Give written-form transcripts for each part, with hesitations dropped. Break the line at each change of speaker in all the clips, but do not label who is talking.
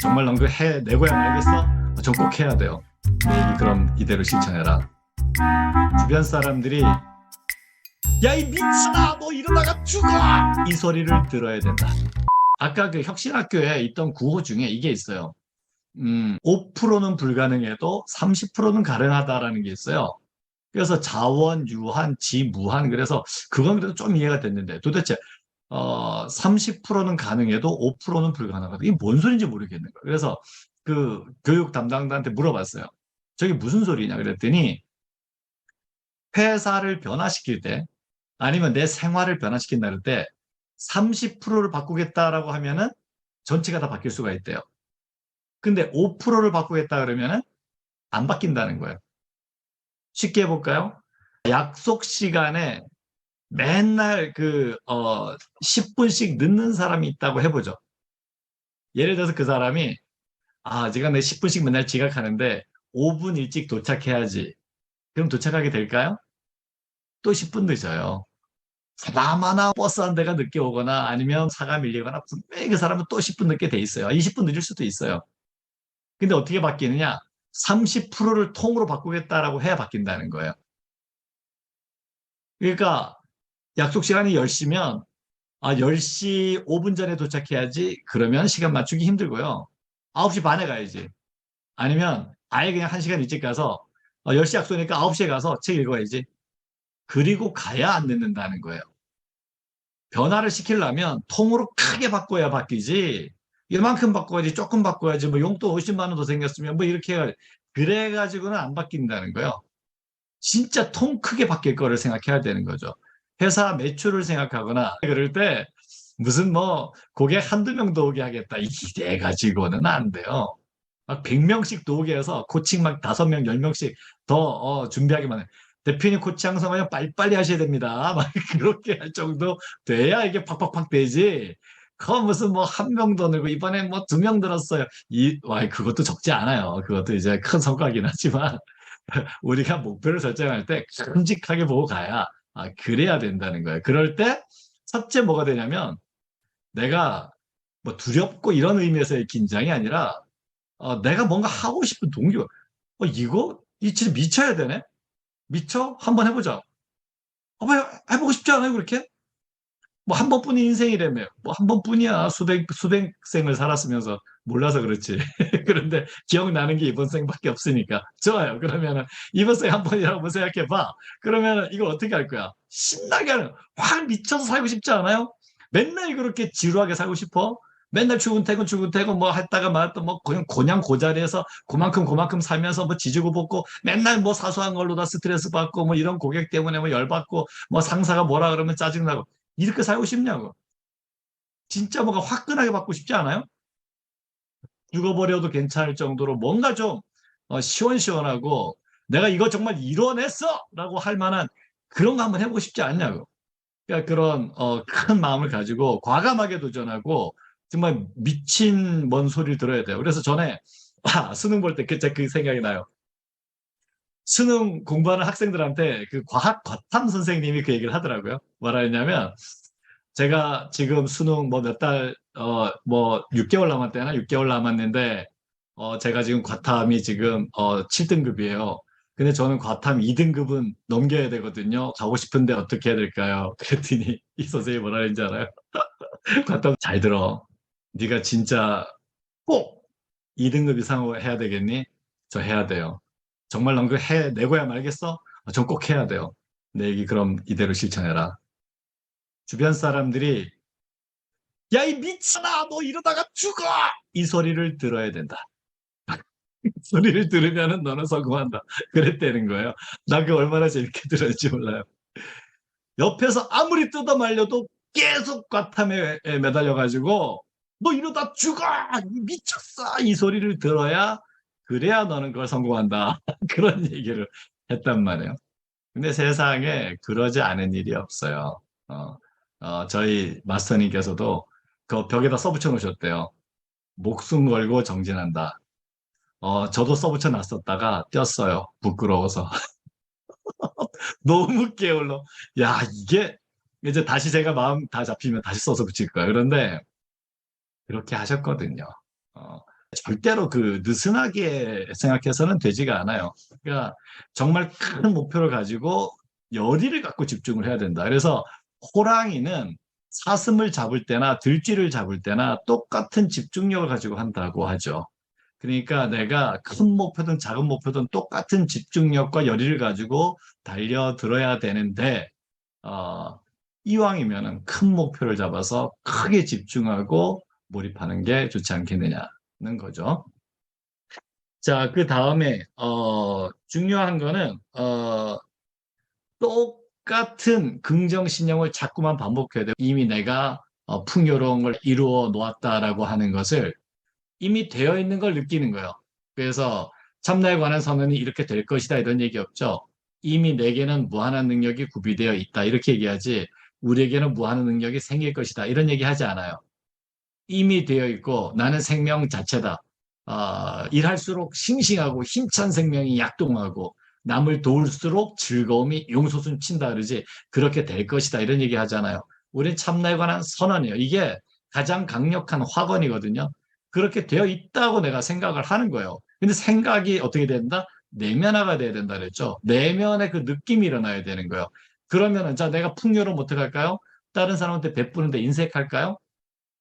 정말 넌 그 해내고야 말겠어? 전 꼭 해야 돼요. 내 얘기 그럼 이대로 실천해라. 주변 사람들이 야 이 미친아 너 이러다가 죽어! 이 소리를 들어야 된다. 아까 그 혁신학교에 있던 구호 중에 이게 있어요. 5%는 불가능해도 30%는 가능하다라는 게 있어요. 그래서 자원, 유한, 지무한. 그래서 그건 그래도 좀 이해가 됐는데 도대체 30%는 가능해도 5%는 불가능하다. 이게 뭔 소리인지 모르겠는 거예요. 그래서 그 교육 담당자한테 물어봤어요. 저게 무슨 소리냐 그랬더니 회사를 변화시킬 때 아니면 내 생활을 변화시킨다 그럴 때 30%를 바꾸겠다라고 하면은 전체가 다 바뀔 수가 있대요. 근데 5%를 바꾸겠다 그러면은 안 바뀐다는 거예요. 쉽게 해볼까요? 약속 시간에 맨날 10분씩 늦는 사람이 있다고 해보죠. 예를 들어서 그 사람이, 제가 내 10분씩 맨날 지각하는데 5분 일찍 도착해야지. 그럼 도착하게 될까요? 또 10분 늦어요. 나마나 버스 한 대가 늦게 오거나 아니면 차가 밀리거나 분명히 그 사람은 또 10분 늦게 돼 있어요. 20분 늦을 수도 있어요. 근데 어떻게 바뀌느냐? 30%를 통으로 바꾸겠다라고 해야 바뀐다는 거예요. 그러니까 약속 시간이 10시면 10시 5분 전에 도착해야지. 그러면 시간 맞추기 힘들고요. 9시 반에 가야지. 아니면 아예 그냥 1시간 일찍 가서 10시 약속이니까 9시에 가서 책 읽어야지. 그리고 가야 안 늦는다는 거예요. 변화를 시키려면 통으로 크게 바꿔야 바뀌지. 이만큼 바꿔야지, 조금 바꿔야지, 뭐 용돈 50만 원 더 생겼으면 뭐 이렇게 그래가지고는 안 바뀐다는 거예요. 진짜 통 크게 바뀔 거를 생각해야 되는 거죠. 회사 매출을 생각하거나 그럴 때 무슨 뭐 고객 한두 명 더 오게 하겠다. 이래 가지고는 안 돼요. 막 100명씩 더 오게 해서 코칭 막 5명, 10명씩 더 준비하기만 해. 대표님 코치 양성하면 빨리빨리 하셔야 됩니다. 막 그렇게 할 정도 돼야 이게 팍팍팍 되지. 그거 무슨 뭐 한 명 더 늘고 이번에 뭐 2명 들었어요. 그것도 적지 않아요. 그것도 이제 큰 성과긴 하지만 우리가 목표를 설정할 때 큼직하게 보고 가야 그래야 된다는 거예요. 그럴 때 첫째 뭐가 되냐면 내가 뭐 두렵고 이런 의미에서의 긴장이 아니라 내가 뭔가 하고 싶은 동기가 이 진짜 미쳐야 되네? 미쳐? 한번 해보자. 뭐 해보고 싶지 않아요, 그렇게? 뭐 한 번뿐인 인생이라며. 뭐 한 번뿐이야. 수백 생을 살았으면서 몰라서 그렇지. 그런데 기억나는 게 이번 생밖에 없으니까. 좋아요. 그러면은 이번 생 한 번이라고 한번 생각해봐. 그러면은 이걸 어떻게 할 거야? 신나게 확 미쳐서 살고 싶지 않아요? 맨날 그렇게 지루하게 살고 싶어? 맨날 출근 퇴근 뭐 했다가 말았던 뭐 그냥 고냥 고자리에서 그만큼 살면서 뭐 지지고 볶고 맨날 뭐 사소한 걸로 다 스트레스 받고 뭐 이런 고객 때문에 뭐 열받고 뭐 상사가 뭐라 그러면 짜증나고 이렇게 살고 싶냐고. 진짜 뭔가 화끈하게 받고 싶지 않아요? 죽어버려도 괜찮을 정도로 뭔가 좀 시원시원하고 내가 이거 정말 이뤄냈어! 라고 할 만한 그런 거 한번 해보고 싶지 않냐고. 그러니까 그런 큰 마음을 가지고 과감하게 도전하고 정말 미친 뭔 소리를 들어야 돼요. 그래서 전에 수능 볼 때 그 생각이 나요. 수능 공부하는 학생들한테 그 과학 과탐 선생님이 그 얘기를 하더라고요. 뭐라 했냐면 제가 지금 수능 뭐 몇 달, 뭐 6개월 남았대나 6개월 남았는데, 제가 지금 과탐이 지금 7등급이에요. 근데 저는 과탐 2등급은 넘겨야 되거든요. 가고 싶은데 어떻게 해야 될까요? 그랬더니 이 선생님이 뭐라 했는지 알아요? 과탐 잘 들어. 네가 진짜 꼭 2등급 이상으로 해야 되겠니? 저 해야 돼요. 정말 넌 그 해내고야 말겠어? 전 꼭 해야 돼요. 내 얘기 그럼 이대로 실천해라. 주변 사람들이 야, 이 미친아, 너 이러다가 죽어! 이 소리를 들어야 된다. 소리를 들으면은 너는 성공한다. 그랬다는 거예요. 나 그 얼마나 재밌게 들었는지 몰라요. 옆에서 아무리 뜯어 말려도 계속 과탐에 매달려가지고 너 이러다 죽어! 미쳤어! 이 소리를 들어야 그래야 너는 그걸 성공한다. 그런 얘기를 했단 말이에요. 근데 세상에 그러지 않은 일이 없어요. 어, 저희 마스터님께서도 그 벽에다 써붙여 놓으셨대요. 목숨 걸고 정진한다. 저도 써붙여 놨었다가 뗐어요. 부끄러워서. 너무 게을러. 야, 이게 이제 다시 제가 마음 다 잡히면 다시 써서 붙일 거예요. 그런데 그렇게 하셨거든요. 어, 절대로 그 느슨하게 생각해서는 되지가 않아요. 그러니까 정말 큰 목표를 가지고 열의를 갖고 집중을 해야 된다. 그래서 호랑이는 사슴을 잡을 때나 들쥐를 잡을 때나 똑같은 집중력을 가지고 한다고 하죠. 그러니까 내가 큰 목표든 작은 목표든 똑같은 집중력과 열의를 가지고 달려들어야 되는데, 어, 이왕이면은 큰 목표를 잡아서 크게 집중하고 몰입하는 게 좋지 않겠느냐는 거죠. 자, 그 다음에, 중요한 거는, 똑같은 긍정신념을 자꾸만 반복해야 돼요. 이미 내가 풍요로움을 이루어 놓았다라고 하는 것을 이미 되어 있는 걸 느끼는 거예요. 그래서 참나에 관한 선언이 이렇게 될 것이다 이런 얘기 없죠. 이미 내게는 무한한 능력이 구비되어 있다 이렇게 얘기하지 우리에게는 무한한 능력이 생길 것이다 이런 얘기 하지 않아요. 이미 되어 있고 나는 생명 자체다. 일할수록 싱싱하고 힘찬 생명이 약동하고 남을 도울수록 즐거움이 용솟음 친다 그러지 그렇게 될 것이다 이런 얘기 하잖아요. 우린 참나에 관한 선언이에요. 이게 가장 강력한 확언이거든요. 그렇게 되어 있다고 내가 생각을 하는 거예요. 근데 생각이 어떻게 된다? 내면화가 돼야 된다 그랬죠. 내면의 그 느낌이 일어나야 되는 거예요. 그러면은 자 내가 풍요로움 어떻게 할까요? 다른 사람한테 베푸는데 인색할까요?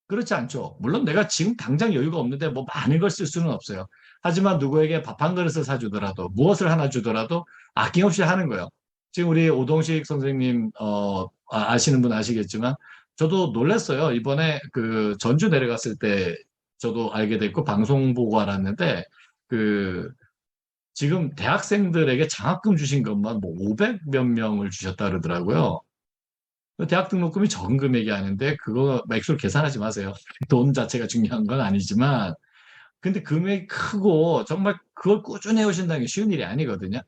그렇지 않죠. 물론 내가 지금 당장 여유가 없는데 뭐 많은 걸 쓸 수는 없어요. 하지만 누구에게 밥 한 그릇을 사주더라도 무엇을 하나 주더라도 아낌없이 하는 거예요. 지금 우리 오동식 선생님 아시는 분 아시겠지만 저도 놀랐어요. 이번에 그 전주 내려갔을 때 저도 알게 됐고 방송 보고 알았는데 그 지금 대학생들에게 장학금 주신 것만 뭐 500 몇 명을 주셨다 그러더라고요. 대학 등록금이 적은 금액이 아닌데 그거 액수를 계산하지 마세요. 돈 자체가 중요한 건 아니지만 근데 금액이 크고 정말 그걸 꾸준히 해오신다는 게 쉬운 일이 아니거든요.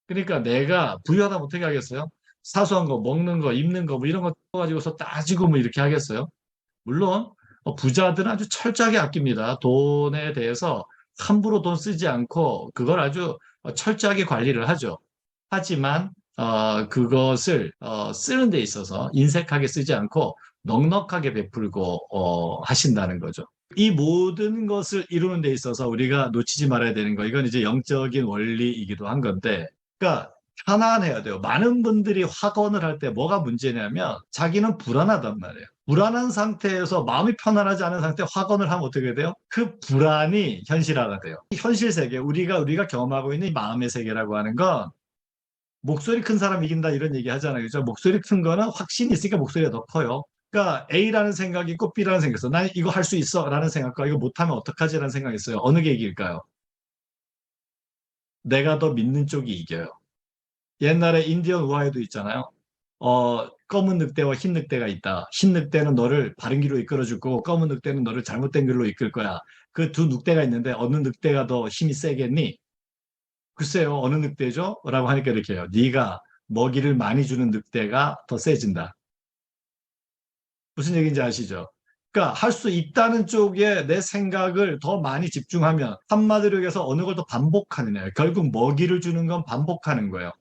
그러니까 내가 부유하다면 어떻게 하겠어요? 사소한 거 먹는 거 입는 거 뭐 이런 거 가지고서 따지고 뭐 이렇게 하겠어요? 물론 부자들은 아주 철저하게 아낍니다. 돈에 대해서 함부로 돈 쓰지 않고 그걸 아주 철저하게 관리를 하죠. 하지만 그것을 쓰는 데 있어서 인색하게 쓰지 않고 넉넉하게 베풀고 하신다는 거죠. 이 모든 것을 이루는 데 있어서 우리가 놓치지 말아야 되는 거, 이건 이제 영적인 원리이기도 한 건데, 그러니까 편안해야 돼요. 많은 분들이 확언을 할 때 뭐가 문제냐면 자기는 불안하단 말이에요. 불안한 상태에서 마음이 편안하지 않은 상태에 확언을 하면 어떻게 돼요? 그 불안이 현실화가 돼요. 현실 세계, 우리가 경험하고 있는 이 마음의 세계라고 하는 건 목소리 큰 사람 이긴다 이런 얘기 하잖아요. 그죠? 목소리 큰 거는 확신이 있으니까 목소리가 더 커요. 그러니까 A라는 생각이 있고 B라는 생각이 있어. 난 이거 할 수 있어 라는 생각과 이거 못하면 어떡하지라는 생각이 있어요. 어느 게 이길까요? 내가 더 믿는 쪽이 이겨요. 옛날에 인디언 우화에도 있잖아요. 검은 늑대와 흰 늑대가 있다. 흰 늑대는 너를 바른 길로 이끌어줄 거고 검은 늑대는 너를 잘못된 길로 이끌 거야. 그 두 늑대가 있는데 어느 늑대가 더 힘이 세겠니? 글쎄요, 어느 늑대죠? 라고 하니까 이렇게 해요. 네가 먹이를 많이 주는 늑대가 더 세진다. 무슨 얘기인지 아시죠? 그러니까 할 수 있다는 쪽에 내 생각을 더 많이 집중하면 한마디로 얘기해서 어느 걸 더 반복하느냐. 결국 먹이를 주는 건 반복하는 거예요.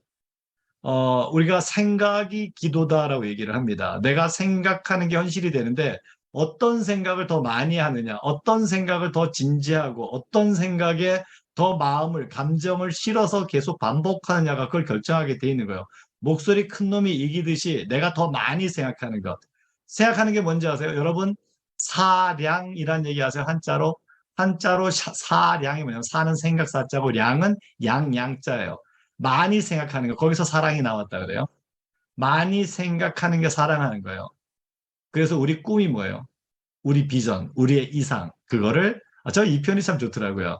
우리가 생각이 기도다라고 얘기를 합니다. 내가 생각하는 게 현실이 되는데 어떤 생각을 더 많이 하느냐, 어떤 생각을 더 진지하고 어떤 생각에 더 마음을, 감정을 실어서 계속 반복하느냐가 그걸 결정하게 돼 있는 거예요. 목소리 큰 놈이 이기듯이 내가 더 많이 생각하는 것. 생각하는 게 뭔지 아세요? 여러분, 사량이란 얘기 아세요? 한자로? 한자로 사량이 뭐냐면 사는 생각 사자고 량은 양자예요. 많이 생각하는 거. 거기서 사랑이 나왔다 그래요. 많이 생각하는 게 사랑하는 거예요. 그래서 우리 꿈이 뭐예요? 우리 비전, 우리의 이상. 그거를, 저 이 편이 참 좋더라고요.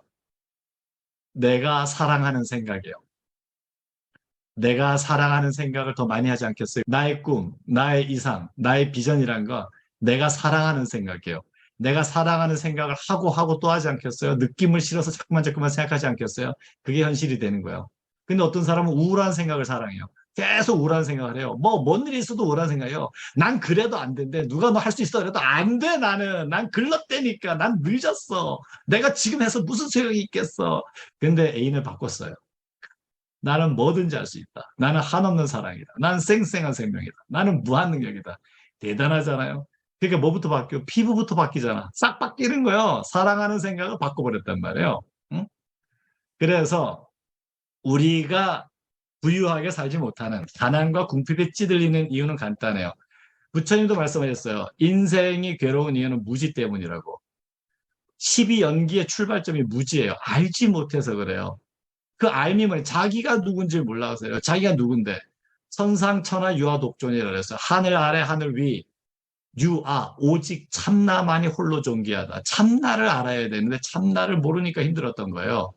내가 사랑하는 생각이에요. 내가 사랑하는 생각을 더 많이 하지 않겠어요? 나의 꿈, 나의 이상, 나의 비전이란 건 내가 사랑하는 생각이에요. 내가 사랑하는 생각을 하고 또 하지 않겠어요? 느낌을 실어서 자꾸만 생각하지 않겠어요? 그게 현실이 되는 거예요. 근데 어떤 사람은 우울한 생각을 사랑해요. 계속 우울한 생각을 해요. 뭐, 뭔 일이 있어도 우울한 생각이에요. 난 그래도 안 된대. 누가 너 할 수 있어. 그래도 안 돼, 나는. 난 글렀대니까. 난 늦었어. 내가 지금 해서 무슨 소용이 있겠어. 근데 애인을 바꿨어요. 나는 뭐든지 할 수 있다. 나는 한없는 사랑이다. 나는 쌩쌩한 생명이다. 나는 무한 능력이다. 대단하잖아요. 그러니까 뭐부터 바뀌어? 피부부터 바뀌잖아. 싹 바뀌는 거예요. 사랑하는 생각을 바꿔버렸단 말이에요. 응? 그래서 우리가 부유하게 살지 못하는 가난과 궁핍에 찌들리는 이유는 간단해요. 부처님도 말씀하셨어요. 인생이 괴로운 이유는 무지 때문이라고. 12연기의 출발점이 무지예요. 알지 못해서 그래요. 그 알미 뭐예요? 자기가 누군지 몰라서요. 자기가 누군데. 천상천하 유아독존이라고 그랬어요. 하늘 아래 하늘 위 유아 오직 참나만이 홀로 존귀하다. 참나를 알아야 되는데 참나를 모르니까 힘들었던 거예요.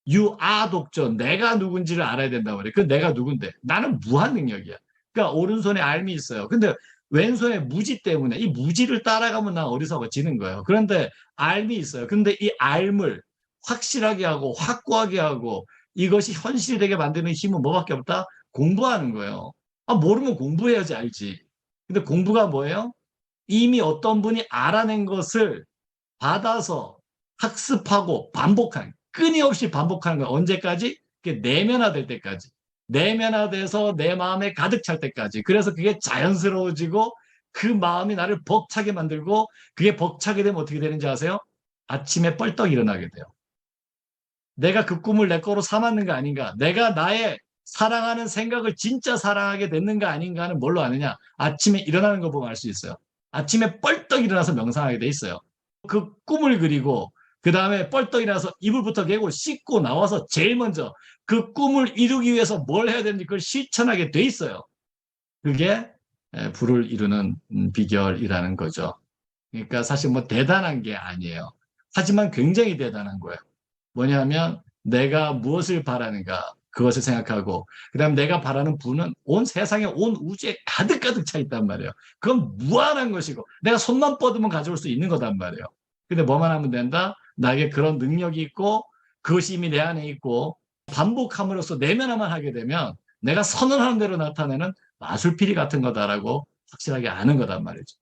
유아독존 내가 누군지를 알아야 된다고 그래. 그 내가 누군데? 나는 무한 능력이야. 그러니까 오른손에 알미 있어요. 근데 왼손에 무지 때문에 이 무지를 따라가면 난 어리석어지는 거예요. 그런데 알미 있어요. 근데 이 알을 확실하게 하고 확고하게 하고 이것이 현실이 되게 만드는 힘은 뭐밖에 없다? 공부하는 거예요. 아, 모르면 공부해야지 알지. 근데 공부가 뭐예요? 이미 어떤 분이 알아낸 것을 받아서 학습하고 반복하는, 끊임없이 반복하는 거예요. 언제까지? 그게 내면화될 때까지. 내면화돼서 내 마음에 가득 찰 때까지. 그래서 그게 자연스러워지고 그 마음이 나를 벅차게 만들고 그게 벅차게 되면 어떻게 되는지 아세요? 아침에 뻘떡 일어나게 돼요. 내가 그 꿈을 내 거로 삼았는 거 아닌가? 내가 나의 사랑하는 생각을 진짜 사랑하게 됐는가 아닌가는 뭘로 아느냐? 아침에 일어나는 거 보면 알 수 있어요. 아침에 뻘떡 일어나서 명상하게 돼 있어요. 그 꿈을 그리고 그 다음에 뻘떡 일어나서 이불부터 개고 씻고 나와서 제일 먼저 그 꿈을 이루기 위해서 뭘 해야 되는지 그걸 실천하게 돼 있어요. 그게 부를 이루는 비결이라는 거죠. 그러니까 사실 뭐 대단한 게 아니에요. 하지만 굉장히 대단한 거예요. 뭐냐면 내가 무엇을 바라는가 그것을 생각하고 그다음 내가 바라는 부는 온 세상에 온 우주에 가득가득 차 있단 말이에요. 그건 무한한 것이고 내가 손만 뻗으면 가져올 수 있는 거단 말이에요. 근데 뭐만 하면 된다? 나에게 그런 능력이 있고 그것이 이미 내 안에 있고 반복함으로써 내면화만 하게 되면 내가 선언하는 대로 나타내는 마술피리 같은 거다라고 확실하게 아는 거단 말이죠.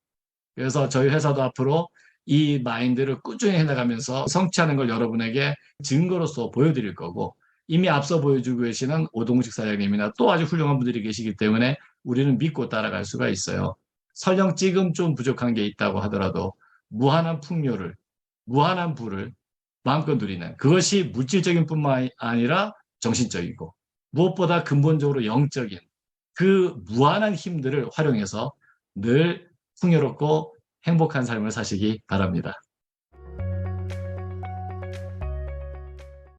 그래서 저희 회사도 앞으로 이 마인드를 꾸준히 해나가면서 성취하는 걸 여러분에게 증거로서 보여드릴 거고 이미 앞서 보여주고 계시는 오동식 사장님이나 또 아주 훌륭한 분들이 계시기 때문에 우리는 믿고 따라갈 수가 있어요. 설령 지금 좀 부족한 게 있다고 하더라도 무한한 풍요를, 무한한 부를 마음껏 누리는 그것이 물질적인 뿐만 아니라 정신적이고 무엇보다 근본적으로 영적인 그 무한한 힘들을 활용해서 늘 풍요롭고 행복한 삶을 사시기 바랍니다.